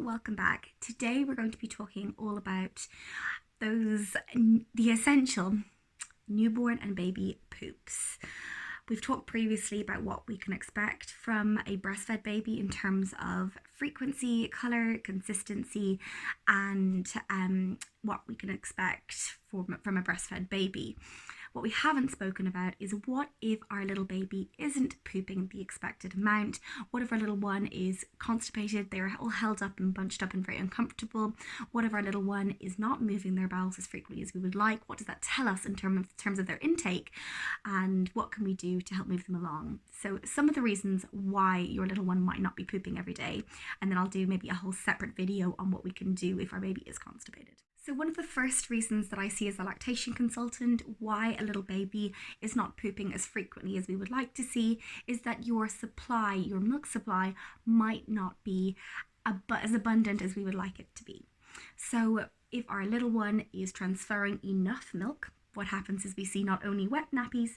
welcome back. Today we're going to be talking all about the essential newborn and baby poops. We've talked previously about what we can expect from a breastfed baby in terms of frequency, colour, consistency, and what we can expect from a breastfed baby. What we haven't spoken about is what if our little baby isn't pooping the expected amount? What if our little one is constipated, they're all held up and bunched up and very uncomfortable? What if our little one is not moving their bowels as frequently as we would like? What does that tell us in terms of their intake? And what can we do to help move them along? So some of the reasons why your little one might not be pooping every day, and then I'll do maybe a whole separate video on what we can do if our baby is constipated. So one of the first reasons that I see as a lactation consultant why a little baby is not pooping as frequently as we would like to see is that your milk supply might not be as abundant as we would like it to be. So if our little one is transferring enough milk, what happens is we see not only wet nappies,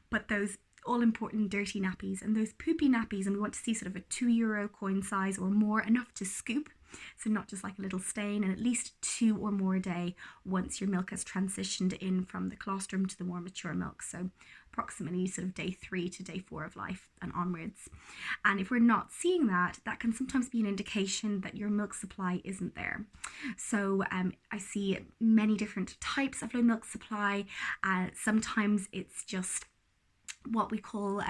but those all-important dirty nappies and those poopy nappies, and we want to see sort of a €2 coin size or more, enough to scoop. So not just like a little stain, and at least 2 or more a day once your milk has transitioned in from the colostrum to the more mature milk. So approximately sort of day 3 to day 4 of life and onwards. And if we're not seeing that, that can sometimes be an indication that your milk supply isn't there. So I see many different types of low milk supply. Sometimes it's just what we call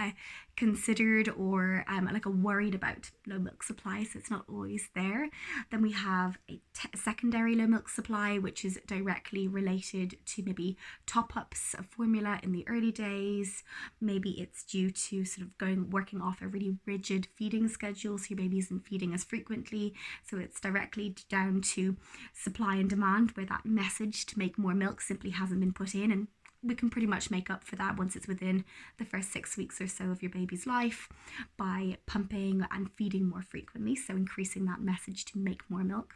considered or like a worried about low milk supply, so it's not always there. Then we have a secondary low milk supply, which is directly related to maybe top-ups of formula in the early days. Maybe it's due to sort of working off a really rigid feeding schedule, so your baby isn't feeding as frequently, so it's directly down to supply and demand, where that message to make more milk simply hasn't been put in, and we can pretty much make up for that once it's within the first 6 weeks or so of your baby's life by pumping and feeding more frequently, so increasing that message to make more milk.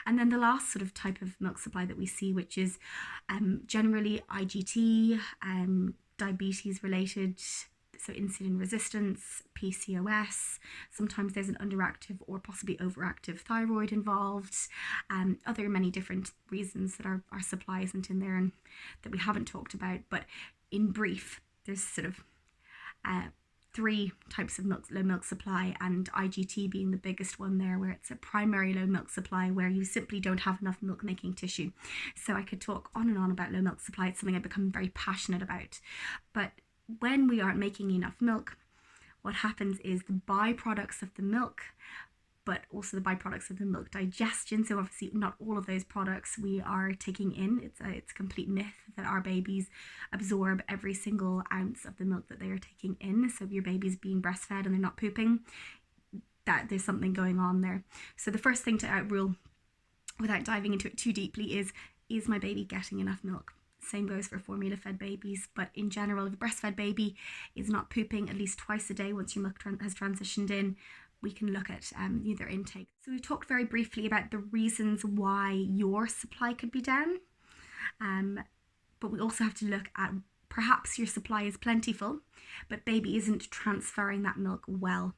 And then the last sort of type of milk supply that we see, which is generally IGT, diabetes related, so insulin resistance, PCOS. Sometimes there's an underactive or possibly overactive thyroid involved, other many different reasons that our supply isn't in there and that we haven't talked about. But in brief, there's sort of 3 types of low milk supply, and IGT being the biggest one there, where it's a primary low milk supply where you simply don't have enough milk making tissue. So I could talk on and on about low milk supply. It's something I've become very passionate about. But when we aren't making enough milk, what happens is the byproducts of the milk, but also the byproducts of the milk digestion. So obviously not all of those products we are taking in. It's a complete myth that our babies absorb every single ounce of the milk that they are taking in. So if your baby's being breastfed and they're not pooping, that there's something going on there. So the first thing to outrule, without diving into it too deeply, is my baby getting enough milk? Same goes for formula fed babies, but in general, if a breastfed baby is not pooping at least twice a day once your milk has transitioned in, we can look at their intake. So we've talked very briefly about the reasons why your supply could be down, but we also have to look at perhaps your supply is plentiful, but baby isn't transferring that milk well.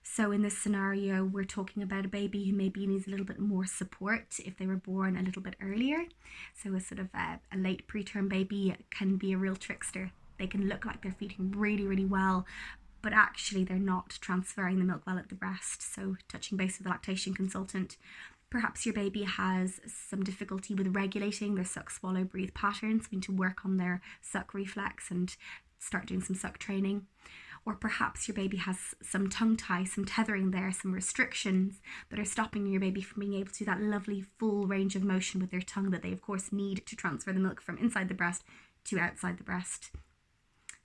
So in this scenario, we're talking about a baby who maybe needs a little bit more support if they were born a little bit earlier. So a sort of a late preterm baby can be a real trickster. They can look like they're feeding really, really well, but actually they're not transferring the milk well at the breast. So touching base with a lactation consultant, perhaps your baby has some difficulty with regulating their suck, swallow, breathe patterns. We need to work on their suck reflex and start doing some suck training. Or perhaps your baby has some tongue tie, some tethering there, some restrictions that are stopping your baby from being able to do that lovely full range of motion with their tongue that they of course need to transfer the milk from inside the breast to outside the breast.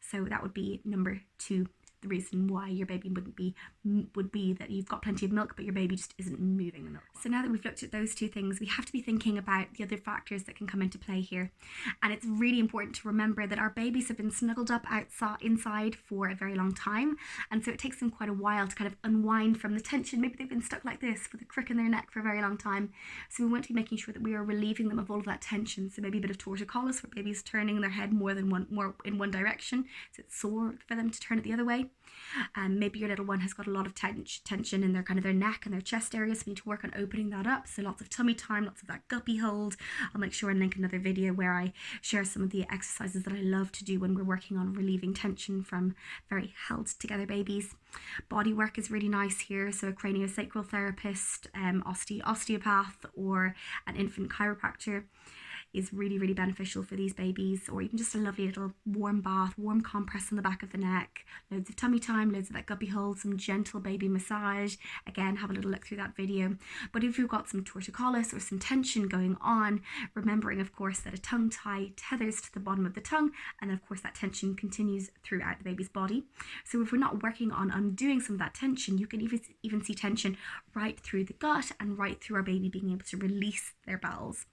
So that would be number 2. The reason why your baby would be that you've got plenty of milk, but your baby just isn't moving the milk. So now that we've looked at those 2 things, we have to be thinking about the other factors that can come into play here. And it's really important to remember that our babies have been snuggled up inside for a very long time. And so it takes them quite a while to kind of unwind from the tension. Maybe they've been stuck like this with a crick in their neck for a very long time. So we want to be making sure that we are relieving them of all of that tension. So maybe a bit of torticollis, where baby's turning their head more in one direction. So it's sore for them to turn it the other way. Maybe your little one has got a lot of tension in their kind of their neck and their chest area, so we need to work on opening that up. So lots of tummy time, lots of that guppy hold. I'll make sure and link another video where I share some of the exercises that I love to do when we're working on relieving tension from very held together babies. Body work is really nice here, so a craniosacral therapist, osteopath, or an infant chiropractor is really, really beneficial for these babies, or even just a lovely little warm bath, warm compress on the back of the neck, loads of tummy time, loads of that guppy hold, some gentle baby massage. Again, have a little look through that video. But if you've got some torticollis or some tension going on, remembering of course that a tongue tie tethers to the bottom of the tongue, and then of course that tension continues throughout the baby's body. So if we're not working on undoing some of that tension, you can even see tension right through the gut and right through our baby being able to release their bowels.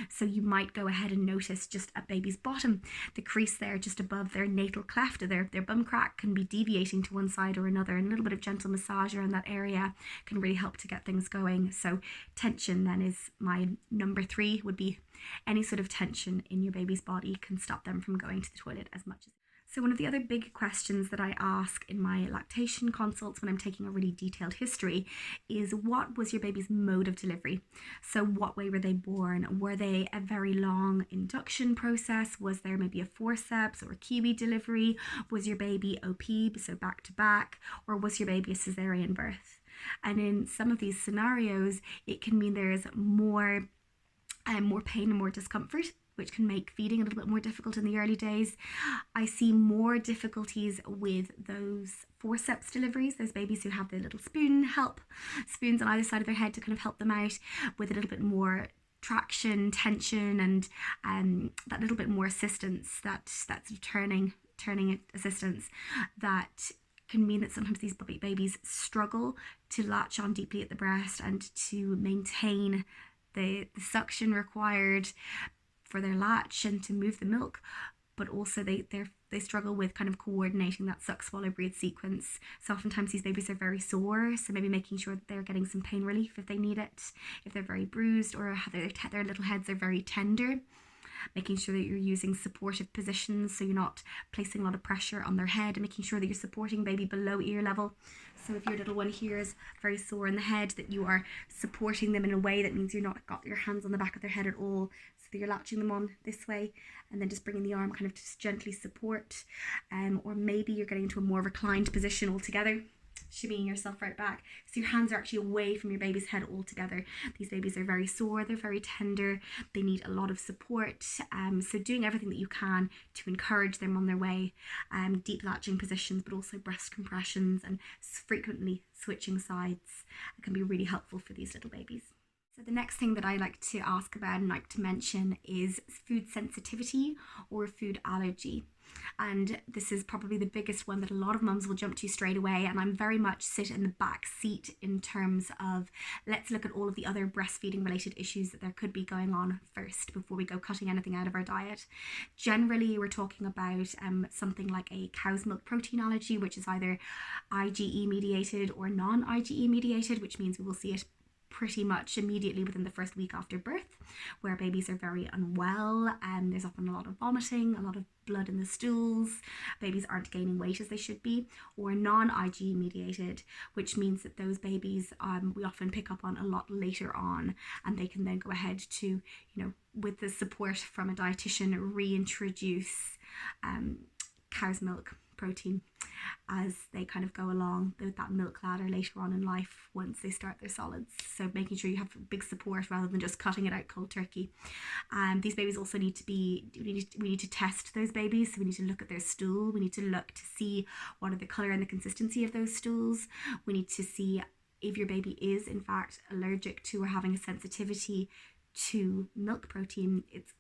So you might go ahead and notice just at baby's bottom, the crease there just above their natal cleft, or their bum crack can be deviating to one side or another, and a little bit of gentle massage around that area can really help to get things going. So tension then is my number 3, would be any sort of tension in your baby's body can stop them from going to the toilet as much as. So one of the other big questions that I ask in my lactation consults when I'm taking a really detailed history is, what was your baby's mode of delivery? So what way were they born? Were they a very long induction process? Was there maybe a forceps or a kiwi delivery? Was your baby OP, so back to back? Or was your baby a cesarean birth? And in some of these scenarios, it can mean there is more pain and more discomfort, which can make feeding a little bit more difficult in the early days. I see more difficulties with those forceps deliveries, those babies who have the little spoons on either side of their head to kind of help them out with a little bit more traction, tension, and that little bit more assistance, that's turning assistance, that can mean that sometimes these babies struggle to latch on deeply at the breast and to maintain the suction required for their latch and to move the milk, but also they struggle with kind of coordinating that suck, swallow, breathe sequence. So oftentimes these babies are very sore, so maybe making sure that they're getting some pain relief if they need it, if they're very bruised or their little heads are very tender. Making sure that you're using supportive positions, so you're not placing a lot of pressure on their head, and making sure that you're supporting baby below ear level. So if your little one here is very sore in the head, that you are supporting them in a way that means you're not got your hands on the back of their head at all, so that you're latching them on this way and then just bringing the arm kind of just gently support, or maybe you're getting into a more reclined position altogether, shimmying yourself right back, so your hands are actually away from your baby's head altogether. These babies are very sore, they're very tender, they need a lot of support, so doing everything that you can to encourage them on their way, deep latching positions, but also breast compressions and frequently switching sides can be really helpful for these little babies. So the next thing that I like to ask about and like to mention is food sensitivity or food allergy. And this is probably the biggest one that a lot of mums will jump to straight away, and I'm very much sit in the back seat in terms of, let's look at all of the other breastfeeding related issues that there could be going on first before we go cutting anything out of our diet. Generally we're talking about something like a cow's milk protein allergy, which is either IgE mediated or non-IgE mediated, which means we will see it pretty much immediately within the first week after birth, where babies are very unwell and there's often a lot of vomiting, a lot of blood in the stools, babies aren't gaining weight as they should be. Or non-IgE mediated, which means that those babies we often pick up on a lot later on, and they can then go ahead to, with the support from a dietitian, reintroduce cow's milk protein as they kind of go along that milk ladder later on in life once they start their solids. So making sure you have big support rather than just cutting it out cold turkey. These babies also need to we need to test those babies. So we need to look at their stool. We need to look to see what are the colour and the consistency of those stools. We need to see if your baby is in fact allergic to or having a sensitivity to milk protein. It's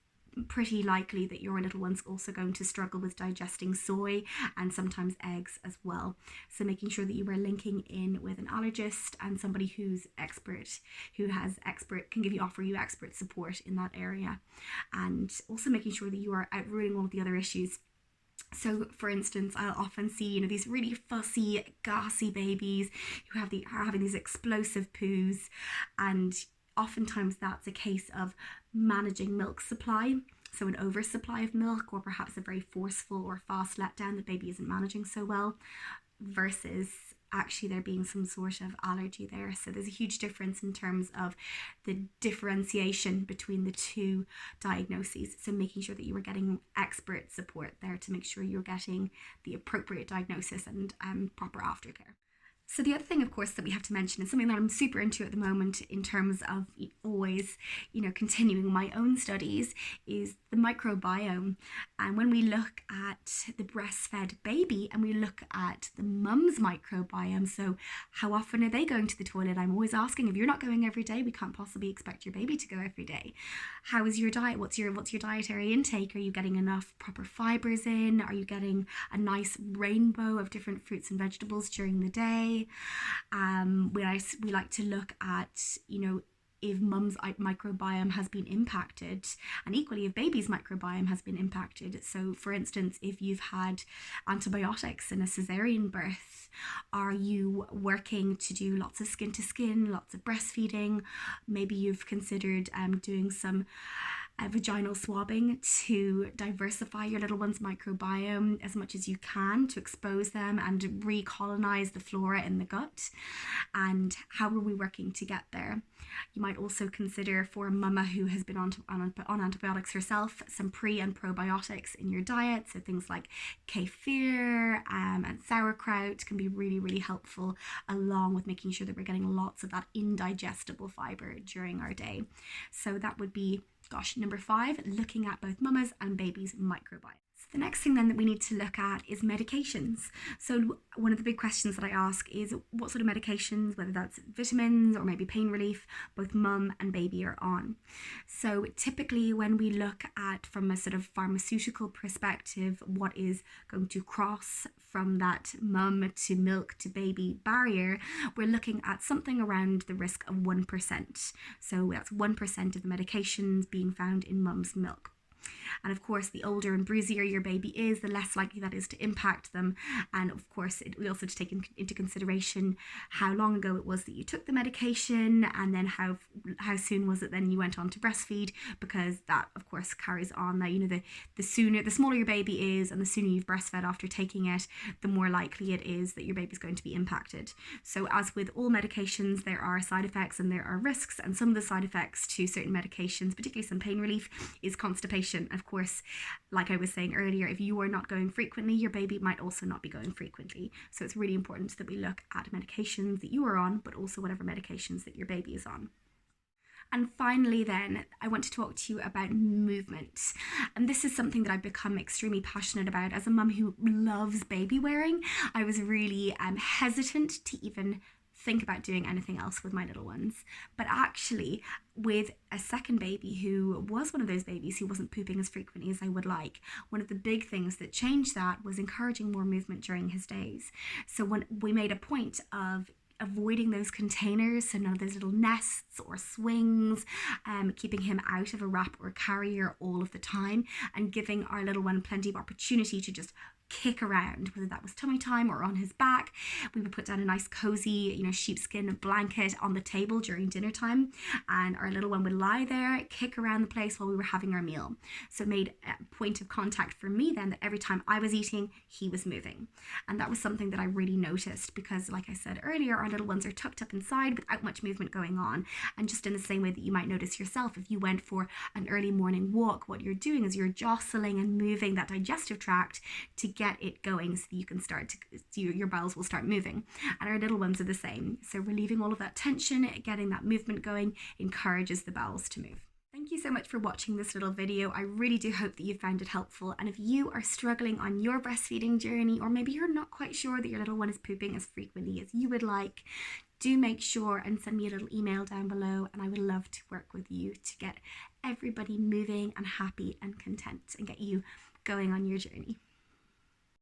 pretty likely that your little one's also going to struggle with digesting soy and sometimes eggs as well. So making sure that you are linking in with an allergist and somebody who's expert, can offer you expert support in that area, and also making sure that you are outruling all of the other issues. So for instance, I'll often see, these really fussy, gassy babies who are having these explosive poos, and oftentimes that's a case of managing milk supply. So an oversupply of milk, or perhaps a very forceful or fast letdown that baby isn't managing so well. versus actually there being some sort of allergy there. So there's a huge difference in terms of the differentiation between the two diagnoses. So making sure that you were getting expert support there to make sure you're getting the appropriate diagnosis and proper aftercare. So the other thing, of course, that we have to mention is something that I'm super into at the moment in terms of always, continuing my own studies, is the microbiome. And when we look at the breastfed baby and we look at the mum's microbiome, so how often are they going to the toilet? I'm always asking, if you're not going every day, we can't possibly expect your baby to go every day. How is your diet? What's your dietary intake? Are you getting enough proper fibers in? Are you getting a nice rainbow of different fruits and vegetables during the day? We like to look at, if mum's microbiome has been impacted, and equally if baby's microbiome has been impacted. So for instance, if you've had antibiotics in a cesarean birth, are you working to do lots of skin to skin, lots of breastfeeding? Maybe you've considered doing some vaginal swabbing to diversify your little one's microbiome as much as you can, to expose them and recolonize the flora in the gut. And how are we working to get there? You might also consider, for a mumma who has been on antibiotics herself, some pre and probiotics in your diet. So things like kefir and sauerkraut can be really, really helpful, along with making sure that we're getting lots of that indigestible fiber during our day. So that would be number 5, looking at both mumma's and baby's microbiome. So the next thing then that we need to look at is medications. So one of the big questions that I ask is what sort of medications, whether that's vitamins or maybe pain relief, both mum and baby are on. So typically when we look at, from a sort of pharmaceutical perspective, what is going to cross from that mum to milk to baby barrier, we're looking at something around the risk of 1%. So that's 1% of the medications being found in mum's milk. And of course, the older and bruisier your baby is, the less likely that is to impact them. And of course, we also have to take into consideration how long ago it was that you took the medication, and then how soon was it then you went on to breastfeed, because that of course carries on. That the smaller your baby is and the sooner you've breastfed after taking it, the more likely it is that your baby's going to be impacted. So as with all medications, there are side effects and there are risks, and some of the side effects to certain medications, particularly some pain relief, is constipation. Of course, like I was saying earlier, if you are not going frequently, your baby might also not be going frequently. So it's really important that we look at medications that you are on, but also whatever medications that your baby is on. And finally then, I want to talk to you about movement. And this is something that I've become extremely passionate about. As a mum who loves baby wearing, I was really hesitant to even think about doing anything else with my little ones. But actually, with a second baby who was one of those babies who wasn't pooping as frequently as I would like, one of the big things that changed that was encouraging more movement during his days. So when we made a point of avoiding those containers, so none of those little nests or swings, keeping him out of a wrap or carrier all of the time, and giving our little one plenty of opportunity to just kick around, whether that was tummy time or on his back. We would put down a nice cozy, sheepskin blanket on the table during dinner time, and our little one would lie there, kick around the place while we were having our meal. So it made a point of contact for me then that every time I was eating, he was moving. And that was something that I really noticed, because like I said earlier, our little ones are tucked up inside without much movement going on. And just in the same way that you might notice yourself, if you went for an early morning walk, what you're doing is you're jostling and moving that digestive tract to get it going, so that you can your bowels will start moving. And our little ones are the same. So relieving all of that tension, getting that movement going, encourages the bowels to move. Thank you so much for watching this little video. I really do hope that you found it helpful. And if you are struggling on your breastfeeding journey, or maybe you're not quite sure that your little one is pooping as frequently as you would like, do make sure and send me a little email down below, and I would love to work with you to get everybody moving and happy and content and get you going on your journey.